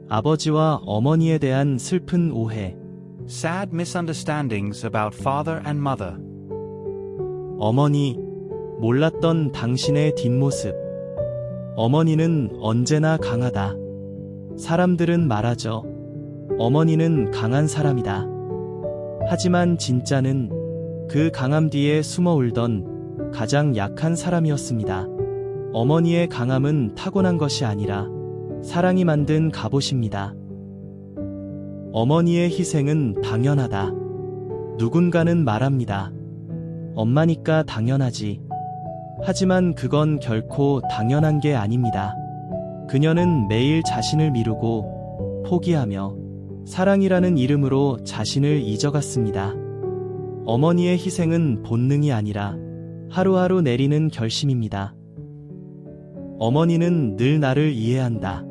아버지와 어머니에 대한 슬픈 오해. Sad misunderstandings about father and mother. 어머니, 몰랐던 당신의 뒷모습. 어머니는 언제나 강하다. 사람들은 말하죠. 어머니는 강한 사람이다. 하지만 진짜는 그 강함 뒤에 숨어 울던 가장 약한 사람이었습니다. 어머니의 강함은 타고난 것이 아니라 사랑이 만든 갑옷입니다. 어머니의 희생은 당연하다. 누군가는 말합니다. 엄마니까 당연하지. 하지만 그건 결코 당연한 게 아닙니다. 그녀는 매일 자신을 미루고 포기하며 사랑이라는 이름으로 자신을 잊어갔습니다. 어머니의 희생은 본능이 아니라 하루하루 내리는 결심입니다. 어머니는 늘 나를 이해한다.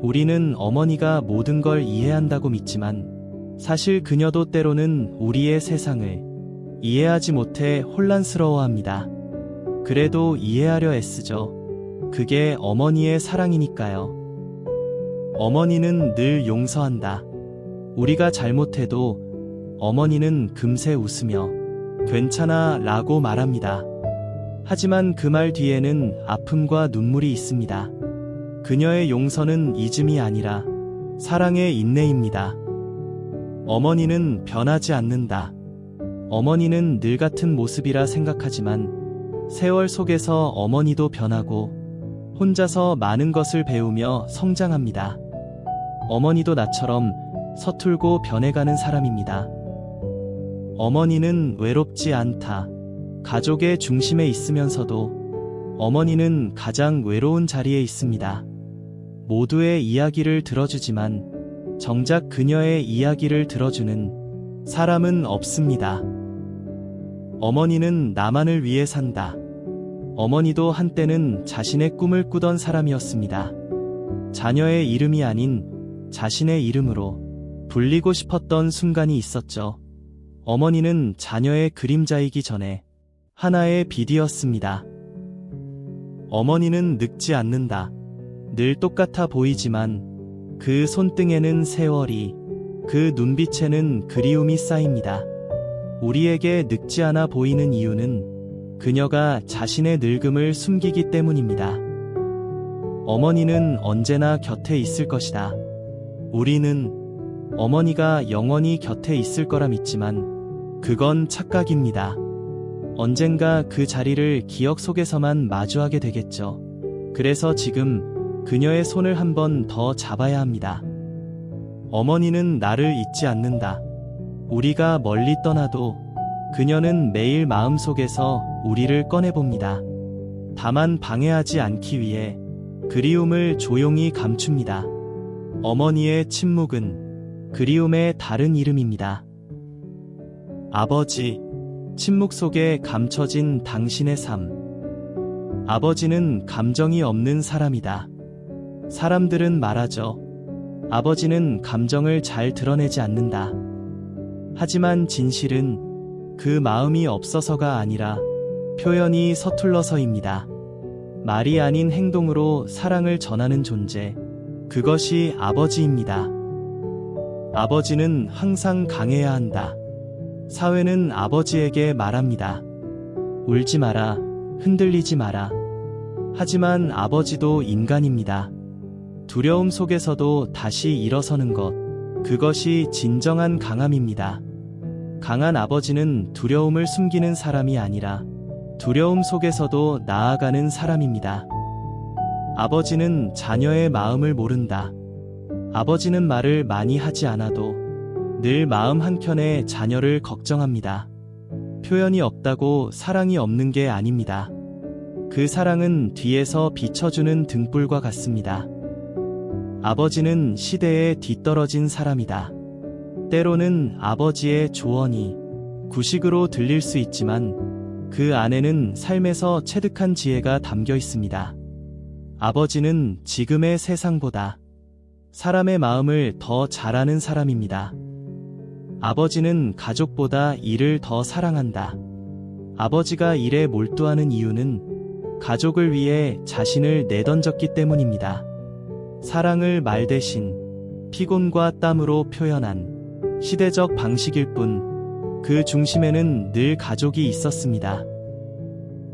우리는 어머니가 모든 걸 이해한다고 믿지만 사실 그녀도 때로는 우리의 세상을 이해하지 못해 혼란스러워합니다. 그래도 이해하려 애쓰죠. 그게 어머니의 사랑이니까요. 어머니는 늘 용서한다. 우리가 잘못해도 어머니는 금세 웃으며 괜찮아 라고 말합니다. 하지만 그 말 뒤에는 아픔과 눈물이 있습니다. 그녀의 용서는 잊음이 아니라 사랑의 인내입니다. 어머니는 변하지 않는다. 어머니는 늘 같은 모습이라 생각하지만 세월 속에서 어머니도 변하고 혼자서 많은 것을 배우며 성장합니다. 어머니도 나처럼 서툴고 변해가는 사람입니다. 어머니는 외롭지 않다. 가족의 중심에 있으면서도 어머니는 가장 외로운 자리에 있습니다. 모두의 이야기를 들어주지만 정작 그녀의 이야기를 들어주는 사람은 없습니다. 어머니는 나만을 위해 산다. 어머니도 한때는 자신의 꿈을 꾸던 사람이었습니다. 자녀의 이름이 아닌 자신의 이름으로 불리고 싶었던 순간이 있었죠. 어머니는 자녀의 그림자이기 전에 하나의 빛이었습니다. 어머니는 늙지 않는다. 늘 똑같아 보이지만 그 손등에는 세월이, 그 눈빛에는 그리움이 쌓입니다. 우리에게 늙지 않아 보이는 이유는 그녀가 자신의 늙음을 숨기기 때문입니다. 어머니는 언제나 곁에 있을 것이다. 우리는 어머니가 영원히 곁에 있을 거라 믿지만 그건 착각입니다. 언젠가 그 자리를 기억 속에서만 마주하게 되겠죠. 그래서 지금 그녀의 손을 한 번 더 잡아야 합니다. 어머니는 나를 잊지 않는다. 우리가 멀리 떠나도 그녀는 매일 마음속에서 우리를 꺼내봅니다. 다만 방해하지 않기 위해 그리움을 조용히 감춥니다. 어머니의 침묵은 그리움의 다른 이름입니다. 아버지, 침묵 속에 감춰진 당신의 삶. 아버지는 감정이 없는 사람이다. 사람들은 말하죠. 아버지는 감정을 잘 드러내지 않는다. 하지만 진실은 그 마음이 없어서가 아니라 표현이 서툴러서입니다. 말이 아닌 행동으로 사랑을 전하는 존재. 그것이 아버지입니다. 아버지는 항상 강해야 한다. 사회는 아버지에게 말합니다. 울지 마라, 흔들리지 마라. 하지만 아버지도 인간입니다. 두려움 속에서도 다시 일어서는 것, 그것이 진정한 강함입니다. 강한 아버지는 두려움을 숨기는 사람이 아니라 두려움 속에서도 나아가는 사람입니다. 아버지는 자녀의 마음을 모른다. 아버지는 말을 많이 하지 않아도 늘 마음 한켠에 자녀를 걱정합니다. 표현이 없다고 사랑이 없는 게 아닙니다. 그 사랑은 뒤에서 비춰주는 등불과 같습니다. 아버지는 시대에 뒤떨어진 사람이다. 때로는 아버지의 조언이 구식으로 들릴 수 있지만 그 안에는 삶에서 체득한 지혜가 담겨 있습니다. 아버지는 지금의 세상보다 사람의 마음을 더 잘 아는 사람입니다. 아버지는 가족보다 일을 더 사랑한다. 아버지가 일에 몰두하는 이유는 가족을 위해 자신을 내던졌기 때문입니다. 사랑을 말 대신 피곤과 땀으로 표현한 시대적 방식일 뿐, 그 중심에는 늘 가족이 있었습니다.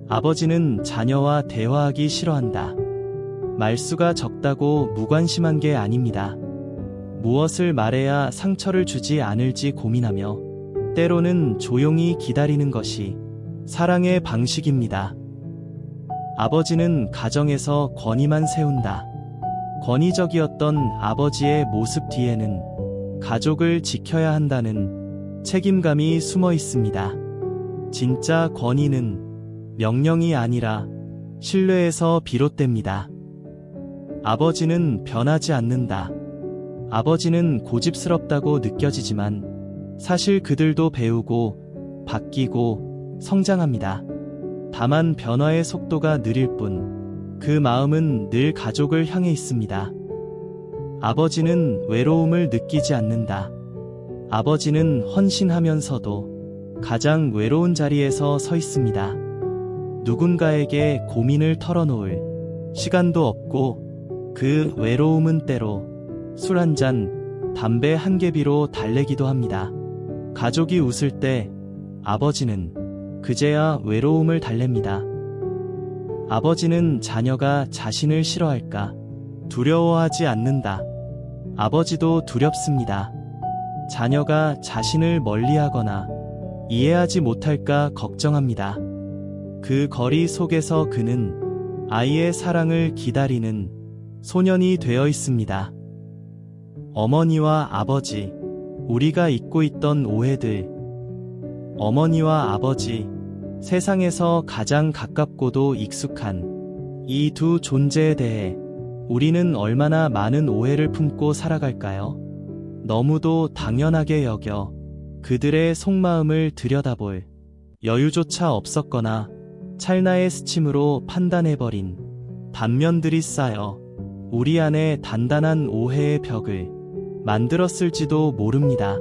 아버지는 자녀와 대화하기 싫어한다. 말수가 적다고 무관심한 게 아닙니다. 무엇을 말해야 상처를 주지 않을지 고민하며 때로는 조용히 기다리는 것이 사랑의 방식입니다. 아버지는 가정에서 권위만 세운다. 권위적이었던 아버지의 모습 뒤에는 가족을 지켜야 한다는 책임감이 숨어 있습니다. 진짜 권위는 명령이 아니라 신뢰에서 비롯됩니다. 아버지는 변하지 않는다. 아버지는 고집스럽다고 느껴지지만 사실 그들도 배우고 바뀌고 성장합니다. 다만 변화의 속도가 느릴 뿐, 그 마음은 늘 가족을 향해 있습니다. 아버지는 외로움을 느끼지 않는다. 아버지는 헌신하면서도 가장 외로운 자리에서 서 있습니다. 누군가에게 고민을 털어놓을 시간도 없고, 그 외로움은 때로 술 한 잔, 담배 한 개비로 달래기도 합니다. 가족이 웃을 때 아버지는 그제야 외로움을 달랩니다. 아버지는 자녀가 자신을 싫어할까 두려워하지 않는다. 아버지도 두렵습니다. 자녀가 자신을 멀리하거나 이해하지 못할까 걱정합니다. 그 거리 속에서 그는 아이의 사랑을 기다리는 소년이 되어 있습니다. 어머니와 아버지, 우리가 잊고 있던 오해들. 어머니와 아버지, 세상에서 가장 가깝고도 익숙한 이 두 존재에 대해 우리는 얼마나 많은 오해를 품고 살아갈까요? 너무도 당연하게 여겨 그들의 속마음을 들여다볼 여유조차 없었거나 찰나의 스침으로 판단해버린 단면들이 쌓여 우리 안에 단단한 오해의 벽을 만들었을지도 모릅니다.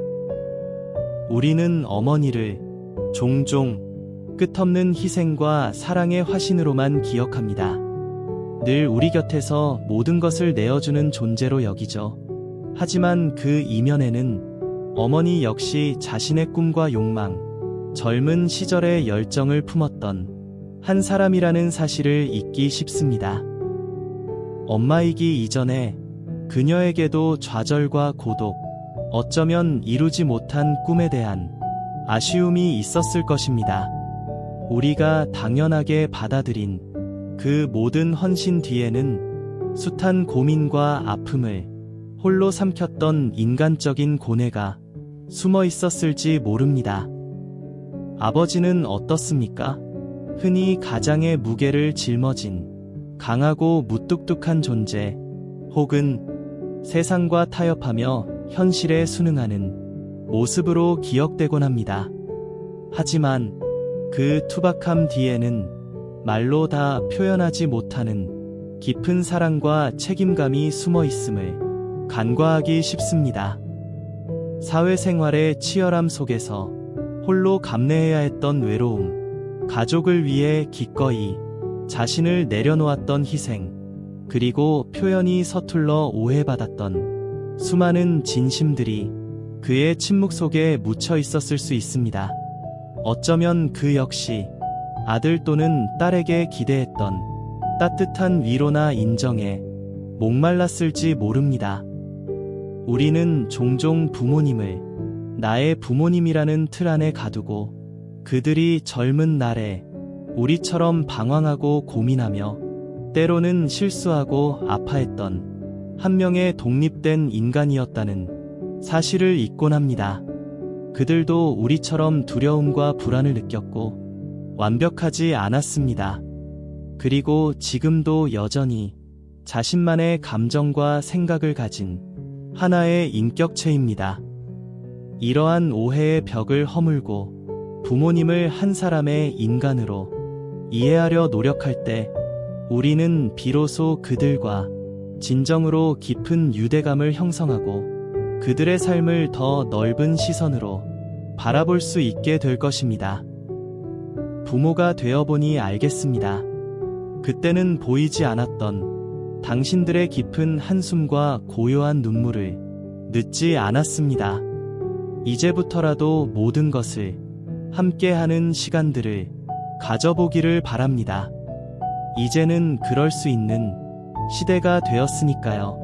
우리는 어머니를 종종 끝없는 희생과 사랑의 화신으로만 기억합니다. 늘 우리 곁에서 모든 것을 내어주는 존재로 여기죠. 하지만 그 이면에는 어머니 역시 자신의 꿈과 욕망, 젊은 시절의 열정을 품었던 한 사람이라는 사실을 잊기 쉽습니다. 엄마이기 이전에 그녀에게도 좌절과 고독, 어쩌면 이루지 못한 꿈에 대한 아쉬움이 있었을 것입니다. 우리가 당연하게 받아들인 그 모든 헌신 뒤에는 숱한 고민과 아픔을 홀로 삼켰던 인간적인 고뇌가 숨어 있었을지 모릅니다. 아버지는 어떻습니까? 흔히 가장의 무게를 짊어진 강하고 무뚝뚝한 존재, 혹은 세상과 타협하며 현실에 순응하는 모습으로 기억되곤 합니다. 하지만 그 투박함 뒤에는 말로 다 표현하지 못하는 깊은 사랑과 책임감이 숨어 있음을 간과하기 쉽습니다. 사회생활의 치열함 속에서 홀로 감내해야 했던 외로움, 가족을 위해 기꺼이 자신을 내려놓았던 희생, 그리고 표현이 서툴러 오해받았던 수많은 진심들이 그의 침묵 속에 묻혀 있었을 수 있습니다. 어쩌면 그 역시 아들 또는 딸에게 기대했던 따뜻한 위로나 인정에 목말랐을지 모릅니다. 우리는 종종 부모님을 나의 부모님이라는 틀 안에 가두고 그들이 젊은 날에 우리처럼 방황하고 고민하며 때로는 실수하고 아파했던 한 명의 독립된 인간이었다는 사실을 잊곤 합니다. 그들도 우리처럼 두려움과 불안을 느꼈고 완벽하지 않았습니다. 그리고 지금도 여전히 자신만의 감정과 생각을 가진 하나의 인격체입니다. 이러한 오해의 벽을 허물고 부모님을 한 사람의 인간으로 이해하려 노력할 때 우리는 비로소 그들과 진정으로 깊은 유대감을 형성하고 그들의 삶을 더 넓은 시선으로 바라볼 수 있게 될 것입니다. 부모가 되어보니 알겠습니다. 그때는 보이지 않았던 당신들의 깊은 한숨과 고요한 눈물을 늦지 않았습니다. 이제부터라도 모든 것을 함께하는 시간들을 가져보기를 바랍니다. 이제는 그럴 수 있는 시대가 되었으니까요.